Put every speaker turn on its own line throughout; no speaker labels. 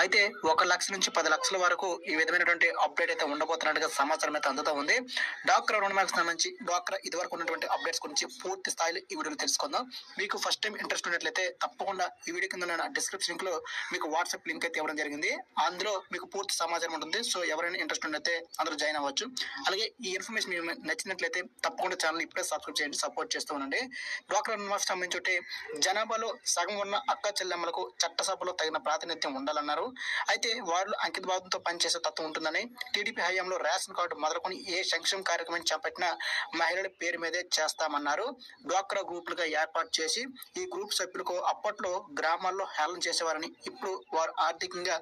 అయితే 1,00,000 నుంచి 10,00,000 వరకు ఈ విధమైనటువంటి అప్డేట్ అయితే ఉండబోతున్నట్టుగా సమాచారం అయితే అందుతా ఉంది. డ్వాక్రా రుణమాలకు సంబంధించి డ్వాక్రా ఇదివరకు ఉన్నటువంటి అప్డేట్స్ గురించి పూర్తి స్థాయిలో ఈ వీడియోలో తెలుసుకుందాం. మీకు ఫస్ట్ టైం ఇంట్రెస్ట్ ఉన్నట్లయితే తప్పకుండా ఈ వీడియో కింద ఉన్న డిస్క్రిప్షన్ లింక్ లో మీకు వాట్సాప్ లింక్ అయితే ఇవ్వడం జరిగింది. అందులో మీకు పూర్తి సమాచారం ఉంటుంది. సో ఎవరైనా ఇంట్రెస్ట్ ఉన్నట్లయితే అందరూ జాయిన్ అవ్వచ్చు. అలాగే ఈ ఇన్ఫర్మేషన్ మీకు నచ్చినట్లయితే తప్పకుండా ఛానల్ ఇప్పుడే సబ్స్క్రైబ్ చేయండి, సపోర్ట్ చేస్తూ ఉండండి. డ్వాక్రా రుణమాలకు సంబంధించి జనాభాలో సగం ఉన్న అక్క చెల్లెమ్మలకు చట్టసభలో తగిన ప్రాతినిధ్యం ఉండాలన్నారు. అయితే వారు అంకిత భావంతో పనిచేసే తత్వం ఉంటుందని, టీడీపీ హయాంలో రేషన్ కార్డు మొదలుకొని ఏ సంక్షేమ కార్యక్రమం చేపట్టినా మహిళల పేరు మీదే చేస్తామన్నారు. డ్వాక్రా గ్రూపులుగా ఏర్పాటు చేసి ఈ గ్రూప్ సభ్యులకు అప్పట్లో గ్రామాల్లో హేళన చేసేవారని, ఇప్పుడు వారు ఆర్థికంగా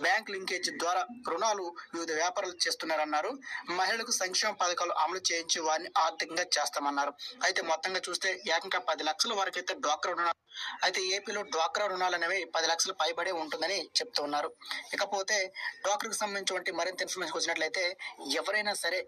బ్యాంక్ లింకేజ్ ద్వారా రుణాలు వివిధ వ్యాపారాలు చేస్తున్నారన్నారు. మహిళలకు సంక్షేమ పథకాలు అమలు చేయించి వారిని ఆర్థికంగా చేస్తామన్నారు. అయితే మొత్తంగా చూస్తే ఏకంగా 10 లక్షల వరకు అయితే డ్వాక్రా రుణాలు అయితే ఏపీలో డ్వాక్రా రుణాలు అనేవి 10 లక్షలు పైబడే ఉంటుందని చెప్తూ ఉన్నారు. ఇకపోతే డ్వాక్రాకు సంబంధించిన మరింత ఇన్ఫర్మేషన్ వచ్చినట్లయితే ఎవరైనా సరే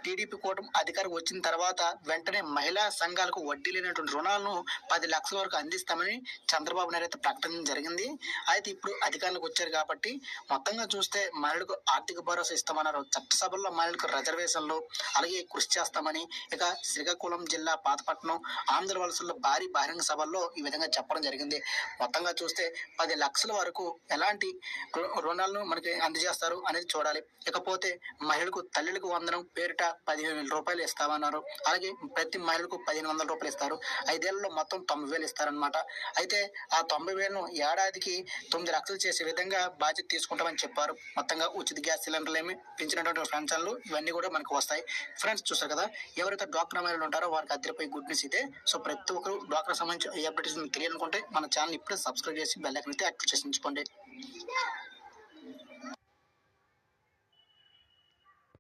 టీడీపీ కూటమి అధికారం వచ్చిన తర్వాత వెంటనే మహిళా సంఘాలకు వడ్డీ లేనటువంటి రుణాలను 10 లక్షల వరకు అందిస్తామని చంద్రబాబు నాయుడు అయితే ప్రకటన జరిగింది. అయితే ఇప్పుడు అధికారులకు వచ్చారు కాబట్టి మొత్తంగా చూస్తే మహిళలకు ఆర్థిక భరోసా ఇస్తామన్నారు. చట్టసభల్లో మహిళలకు రిజర్వేషన్లు అలాగే కృషి చేస్తామని, ఇక శ్రీకాకుళం జిల్లా పాతపట్నం ఆంధ్ర వలసల్లో భారీ బహిరంగ సభల్లో ఈ విధంగా చెప్పడం జరిగింది. మొత్తంగా చూస్తే 10 లక్షల వరకు ఎలాంటి రుణాలను మనకి అందజేస్తారు అనేది చూడాలి. ఇకపోతే మహిళలకు తల్లులకు వందనం పేరిట 15,000 రూపాయలు ఇస్తామన్నారు. అలాగే ప్రతి మహిళకు 1,500 రూపాయలు ఇస్తారు. 5 ఏళ్లలో మొత్తం 90,000 ఇస్తారనమాట. అయితే ఆ 90,000ను ఏడాదికి 9 లక్షలు చేసే విధంగా బాధ్యత తీసుకుంటామని చెప్పారు. మొత్తంగా ఉచిత గ్యాస్ సిలిండర్లు ఏమి పెంచినటువంటి పెన్షన్లు ఇవన్నీ కూడా మనకు వస్తాయి. ఫ్రెండ్స్ చూస్తారు కదా, ఎవరైతే డ్వాక్రా మహిళలు ఉంటారో వారికి అద్దరిపోయి గుడ్ న్యూస్ ఇదే. సో ప్రతి ఒక్కరు డ్వాక్రా సంబంధించి ఈ అప్డేట్స్ తెలియాలనుకుంటే మన ఛానల్ ఇప్పుడే సబ్స్క్రైబ్ చేసి బెల్ ఐకాన్ అయితే యాక్టివ్ చేసి ఉంచుకోండి.